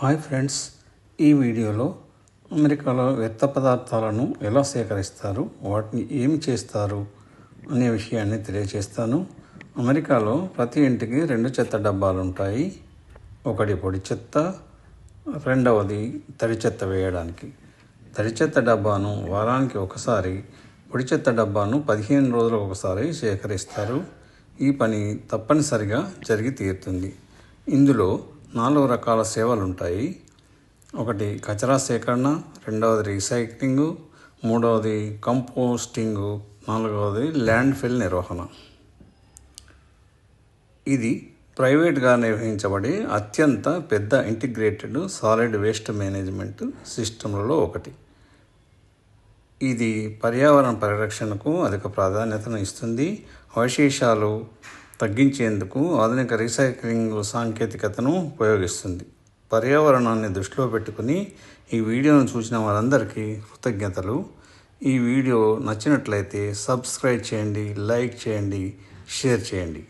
Hi friends, ఈ వీడియోలో అమెరికాలో వ్యర్థ పదార్థాలను ఎలా సేకరిస్తారు, వాటిని ఏమి చేస్తారు అనే విషయాన్ని తెలియజేస్తాను. అమెరికాలో ప్రతి ఇంటికి 2 చెత్త డబ్బాలు ఉంటాయి. ఒకటి పొడి చెత్త, రెండవది తడి చెత్త వేయడానికి. తడి చెత్త డబ్బాను వారానికి ఒకసారి, పొడి చెత్త డబ్బాను 15 రోజులకు ఒకసారి సేకరిస్తారు. ఈ పని తప్పనిసరిగా జరిగి తీరుతుంది. ఇందులో 4 రకాల సేవలు ఉంటాయి. ఒకటి కచరా సేకరణ, రెండవది రీసైక్లింగు, మూడవది కంపోస్టింగు, నాలుగవది ల్యాండ్ ఫిల్ నిర్వహణ. ఇది ప్రైవేట్గా నిర్వహించబడే అత్యంత పెద్ద ఇంటిగ్రేటెడ్ సాలిడ్ వేస్ట్ మేనేజ్మెంట్ సిస్టమ్లలో ఒకటి. ఇది పర్యావరణ పరిరక్షణకు అధిక ప్రాధాన్యతను ఇస్తుంది. అవశేషాలు తగ్గించేందుకు ఆధునిక రీసైక్లింగ్ సాంకేతికతను ఉపయోగిస్తుంది. పర్యావరణాన్ని దృష్టిలో పెట్టుకుని ఈ వీడియోను చూసిన వారందరికీ కృతజ్ఞతలు. ఈ వీడియో నచ్చినట్లయితే సబ్స్క్రైబ్ చేయండి, లైక్ చేయండి, షేర్ చేయండి.